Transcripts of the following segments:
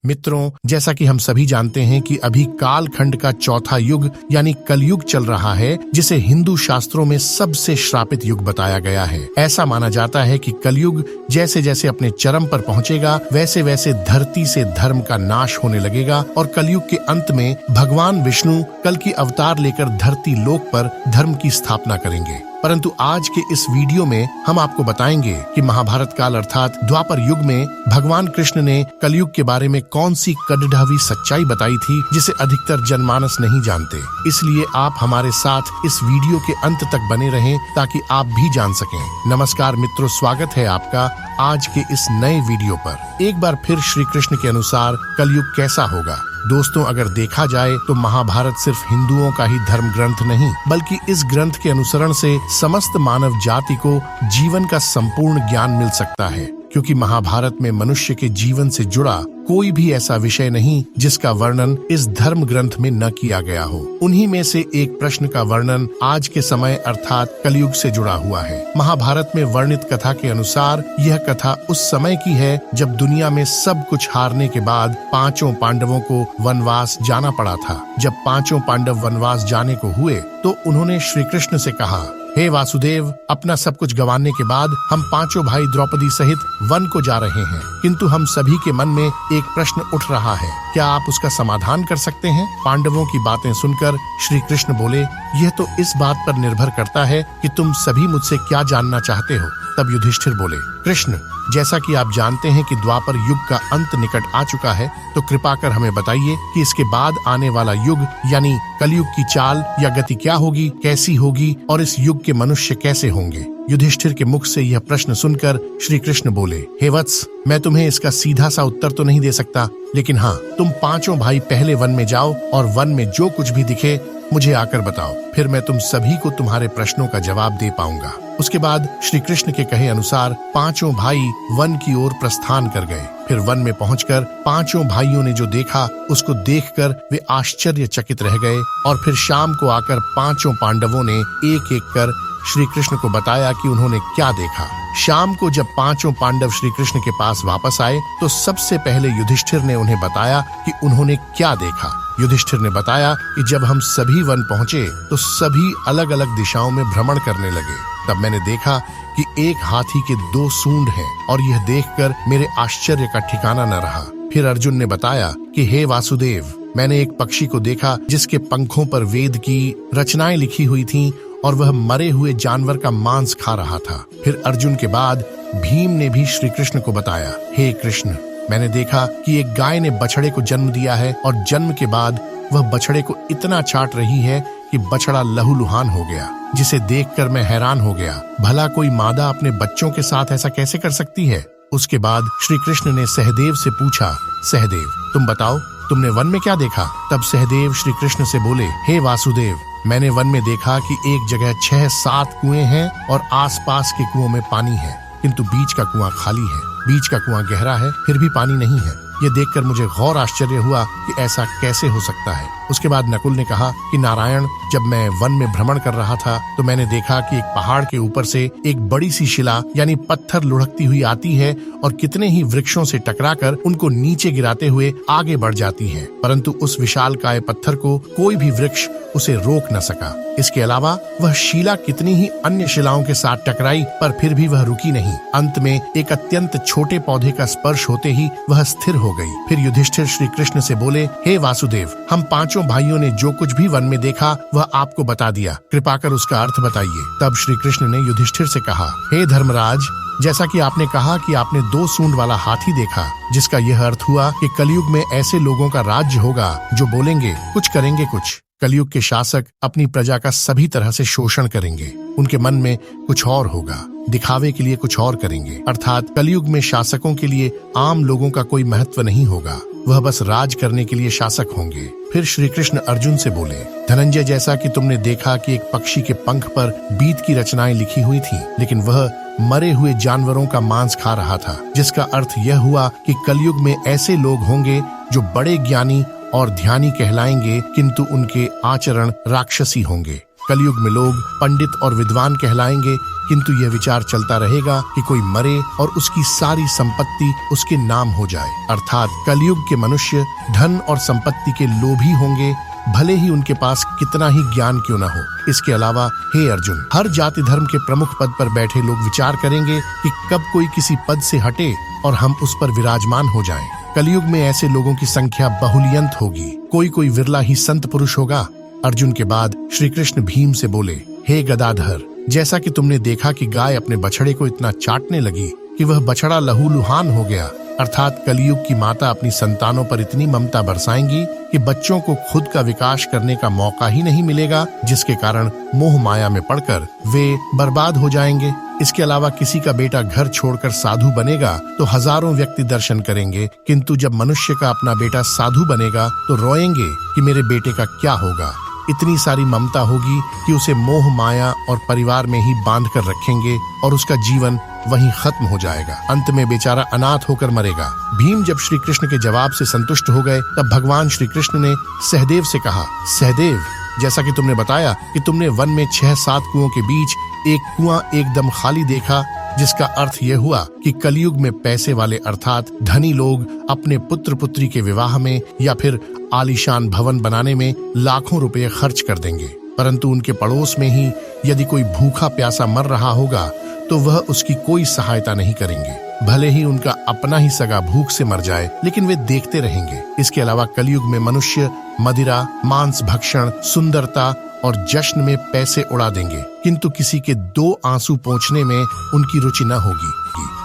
मित्रों, जैसा कि हम सभी जानते हैं कि अभी कालखंड का चौथा युग यानी कलयुग चल रहा है, जिसे हिंदू शास्त्रों में सबसे श्रापित युग बताया गया है। ऐसा माना जाता है कि कलयुग जैसे जैसे अपने चरम पर पहुंचेगा, वैसे वैसे धरती से धर्म का नाश होने लगेगा और कलयुग के अंत में भगवान विष्णु कल की अवतार लेकर धरती लोक पर धर्म की स्थापना करेंगे। परंतु आज के इस वीडियो में हम आपको बताएंगे कि महाभारत काल अर्थात द्वापर युग में भगवान कृष्ण ने कलयुग के बारे में कौन सी कड़वी सच्चाई बताई थी, जिसे अधिकतर जनमानस नहीं जानते। इसलिए आप हमारे साथ इस वीडियो के अंत तक बने रहें ताकि आप भी जान सकें। नमस्कार मित्रों, स्वागत है आपका आज के इस नए वीडियो पर। एक बार फिर श्री कृष्ण के अनुसार कलयुग कैसा होगा। दोस्तों, अगर देखा जाए तो महाभारत सिर्फ हिंदुओं का ही धर्म ग्रंथ नहीं, बल्कि इस ग्रंथ के अनुसरण से समस्त मानव जाति को जीवन का संपूर्ण ज्ञान मिल सकता है, क्योंकि महाभारत में मनुष्य के जीवन से जुड़ा कोई भी ऐसा विषय नहीं जिसका वर्णन इस धर्म ग्रंथ में न किया गया हो। उन्हीं में से एक प्रश्न का वर्णन आज के समय अर्थात कलयुग से जुड़ा हुआ है। महाभारत में वर्णित कथा के अनुसार यह कथा उस समय की है जब दुनिया में सब कुछ हारने के बाद पांचों पांडवों को वनवास जाना पड़ा था। जब पांचों पांडव वनवास जाने को हुए तो उन्होंने श्री कृष्ण से कहा, हे वासुदेव, अपना सब कुछ गंवाने के बाद हम पांचों भाई द्रौपदी सहित वन को जा रहे हैं, किंतु हम सभी के मन में एक प्रश्न उठ रहा है, क्या आप उसका समाधान कर सकते हैं? पांडवों की बातें सुनकर श्री कृष्ण बोले, यह तो इस बात पर निर्भर करता है कि तुम सभी मुझसे क्या जानना चाहते हो। तब युधिष्ठिर बोले, कृष्ण, जैसा कि आप जानते हैं कि द्वापर युग का अंत निकट आ चुका है, तो कृपा कर हमें बताइए कि इसके बाद आने वाला युग यानी कलयुग की चाल या गति क्या होगी, कैसी होगी और इस युग के मनुष्य कैसे होंगे। युधिष्ठिर के मुख से यह प्रश्न सुनकर श्री कृष्ण बोले, हे वत्स, मैं तुम्हें इसका सीधा सा उत्तर तो नहीं दे सकता, लेकिन हाँ, तुम पांचों भाई पहले वन में जाओ और वन में जो कुछ भी दिखे मुझे आकर बताओ, फिर मैं तुम सभी को तुम्हारे प्रश्नों का जवाब दे पाऊंगा। उसके बाद श्री कृष्ण के कहे अनुसार पांचों भाई वन की ओर प्रस्थान कर गए। फिर वन में पहुंचकर पांचों भाइयों ने जो देखा उसको देखकर वे आश्चर्यचकित रह गए और फिर शाम को आकर पांचों पांडवों ने एक एक कर श्री कृष्ण को बताया कि उन्होंने क्या देखा। शाम को जब पांचों पांडव श्री कृष्ण के पास वापस आए तो सबसे पहले युधिष्ठिर ने उन्हें बताया कि उन्होंने क्या देखा। युधिष्ठिर ने बताया कि जब हम सभी वन पहुंचे तो सभी अलग अलग दिशाओं में भ्रमण करने लगे। तब मैंने देखा कि एक हाथी के 2 सूंड हैं और यह देखकर मेरे आश्चर्य का ठिकाना न रहा। फिर अर्जुन ने बताया कि हे वासुदेव, मैंने एक पक्षी को देखा जिसके पंखों पर वेद की रचनाएं लिखी हुई थीं और वह मरे हुए जानवर का मांस खा रहा था। फिर अर्जुन के बाद भीम ने भी श्री कृष्ण को बताया, हे कृष्ण, मैंने देखा कि एक गाय ने बछड़े को जन्म दिया है और जन्म के बाद वह बछड़े को इतना चाट रही है कि बछड़ा लहूलुहान हो गया, जिसे देखकर मैं हैरान हो गया। भला कोई मादा अपने बच्चों के साथ ऐसा कैसे कर सकती है? उसके बाद श्री कृष्ण ने सहदेव से पूछा, सहदेव, तुम बताओ, तुमने वन में क्या देखा? तब सहदेव श्री कृष्ण से बोले, हे वासुदेव, मैंने वन में देखा कि एक जगह 6-7 कुएं हैं और आसपास के कुओं में पानी है, किंतु बीच का कुआं खाली है। बीच का कुआं गहरा है, फिर भी पानी नहीं है। ये देखकर मुझे गौर आश्चर्य हुआ कि ऐसा कैसे हो सकता है। उसके बाद नकुल ने कहा कि नारायण, जब मैं वन में भ्रमण कर रहा था तो मैंने देखा कि एक पहाड़ के ऊपर से एक बड़ी सी शिला यानी पत्थर लुढ़कती हुई आती है और कितने ही वृक्षों से टकराकर उनको नीचे गिराते हुए आगे बढ़ जाती है, परंतु उस विशालकाय पत्थर को कोई भी वृक्ष उसे रोक न सका। इसके अलावा वह शिला कितनी ही अन्य शिलाओं के साथ टकराई, पर फिर भी वह रुकी नहीं। अंत में एक अत्यंत छोटे पौधे का स्पर्श होते ही वह स्थिर हो गई। फिर युधिष्ठिर श्री कृष्ण से बोले, हे वासुदेव, हम पांचों भाइयों ने जो कुछ भी वन में देखा वह आपको बता दिया, कृपा कर उसका अर्थ बताइए। तब श्री कृष्ण ने युधिष्ठिर से कहा, हे धर्मराज, जैसा कि आपने कहा कि आपने 2 सूंड वाला हाथी देखा, जिसका यह अर्थ हुआ कि कलयुग में ऐसे लोगों का राज्य होगा जो बोलेंगे कुछ, करेंगे कुछ। कलयुग के शासक अपनी प्रजा का सभी तरह से शोषण करेंगे। उनके मन में कुछ और होगा, दिखावे के लिए कुछ और करेंगे। अर्थात कलयुग में शासकों के लिए आम लोगों का कोई महत्व नहीं होगा, वह बस राज करने के लिए शासक होंगे। फिर श्री कृष्ण अर्जुन से बोले, धनंजय, जैसा कि तुमने देखा कि एक पक्षी के पंख पर बीत की रचनाएं लिखी हुई थीं, लेकिन वह मरे हुए जानवरों का मांस खा रहा था, जिसका अर्थ यह हुआ कि कलयुग में ऐसे लोग होंगे जो बड़े ज्ञानी और ध्यानी कहलाएंगे, किंतु उनके आचरण राक्षसी होंगे। कलयुग में लोग पंडित और विद्वान कहलाएंगे, किंतु यह विचार चलता रहेगा कि कोई मरे और उसकी सारी संपत्ति उसके नाम हो जाए। अर्थात कलयुग के मनुष्य धन और संपत्ति के लोभी होंगे, भले ही उनके पास कितना ही ज्ञान क्यों न हो। इसके अलावा हे अर्जुन, हर जाति धर्म के प्रमुख पद पर बैठे लोग विचार करेंगे कि कब कोई किसी पद से हटे और हम उस पर विराजमान हो जाएं। कलयुग में ऐसे लोगों की संख्या बहुलियंत होगी, कोई विरला ही संत पुरुष होगा। अर्जुन के बाद श्री कृष्ण भीम से बोले, हे गदाधर, जैसा कि तुमने देखा कि गाय अपने बछड़े को इतना चाटने लगी कि वह बछड़ा लहूलुहान हो गया, अर्थात कलयुग की माता अपनी संतानों पर इतनी ममता बरसाएंगी कि बच्चों को खुद का विकास करने का मौका ही नहीं मिलेगा, जिसके कारण मोह माया में पड़कर वे बर्बाद हो जाएंगे। इसके अलावा किसी का बेटा घर छोड़कर साधु बनेगा तो हजारों व्यक्ति दर्शन करेंगे, किंतु जब मनुष्य का अपना बेटा साधु बनेगा तो रोएंगे कि मेरे बेटे का क्या होगा। इतनी सारी ममता होगी कि उसे मोह माया और परिवार में ही बांध कर रखेंगे और उसका जीवन वहीं खत्म हो जाएगा। अंत में बेचारा अनाथ होकर मरेगा। भीम जब श्री कृष्ण के जवाब से संतुष्ट हो गए तब भगवान श्री कृष्ण ने सहदेव से कहा, सहदेव, जैसा कि तुमने बताया कि तुमने वन में 6-7 कुओं के बीच एक कुआं एकदम खाली देखा, जिसका अर्थ यह हुआ कि कलयुग में पैसे वाले अर्थात धनी लोग अपने पुत्र पुत्री के विवाह में या फिर आलीशान भवन बनाने में लाखों रुपए खर्च कर देंगे, परंतु उनके पड़ोस में ही यदि कोई भूखा प्यासा मर रहा होगा तो वह उसकी कोई सहायता नहीं करेंगे। भले ही उनका अपना ही सगा भूख से मर जाए, लेकिन वे देखते रहेंगे। इसके अलावा कलयुग में मनुष्य मदिरा, मांस भक्षण, सुंदरता और जश्न में पैसे उड़ा देंगे, किंतु किसी के 2 आंसू पोंछने में उनकी रुचि न होगी।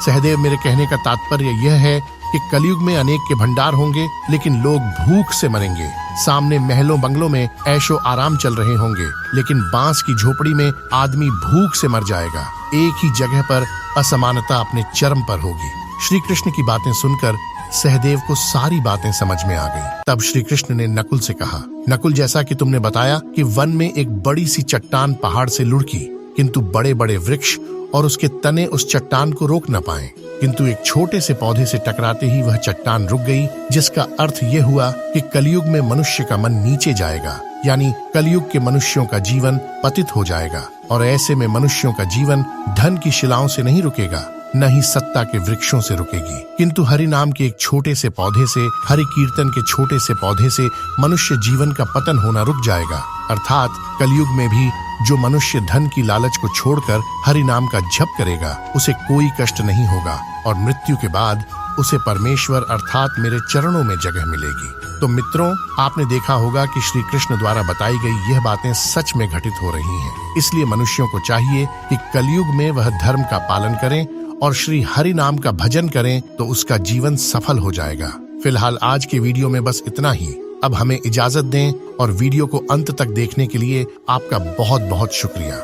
सहदेव, मेरे कहने का तात्पर्य यह है कि कलयुग में अनेक के भंडार होंगे, लेकिन लोग भूख से मरेंगे। सामने महलों बंगलों में ऐशो आराम चल रहे होंगे, लेकिन बांस की झोपड़ी में आदमी भूख से मर जाएगा। एक ही जगह पर असमानता अपने चरम पर होगी। श्री कृष्ण की बातें सुनकर सहदेव को सारी बातें समझ में आ गई। तब श्री कृष्ण ने नकुल से कहा, नकुल, जैसा कि तुमने बताया कि वन में एक बड़ी सी चट्टान पहाड़ से लुढ़की, किंतु बड़े बड़े वृक्ष और उसके तने उस चट्टान को रोक न पाए, किंतु एक छोटे से पौधे से टकराते ही वह चट्टान रुक गई, जिसका अर्थ यह हुआ कि कलयुग में मनुष्य का मन नीचे जाएगा, यानी कलयुग के मनुष्यों का जीवन पतित हो जाएगा। और ऐसे में मनुष्यों का जीवन धन की शिलाओं से नहीं रुकेगा, न ही सत्ता के वृक्षों से रुकेगी, किंतु हरि नाम के एक छोटे से पौधे से, हरि कीर्तन के छोटे से पौधे से मनुष्य जीवन का पतन होना रुक जाएगा। अर्थात कलयुग में भी जो मनुष्य धन की लालच को छोड़कर हरि नाम का जप करेगा, उसे कोई कष्ट नहीं होगा और मृत्यु के बाद उसे परमेश्वर अर्थात मेरे चरणों में जगह मिलेगी। तो मित्रों, आपने देखा होगा कि श्री कृष्ण द्वारा बताई गई यह बातें सच में घटित हो रही हैं। इसलिए मनुष्यों को चाहिए कि कलयुग में वह धर्म का पालन करें और श्री हरि नाम का भजन करें, तो उसका जीवन सफल हो जाएगा। फिलहाल आज के वीडियो में बस इतना ही। अब हमें इजाजत दें और वीडियो को अंत तक देखने के लिए आपका बहुत बहुत शुक्रिया।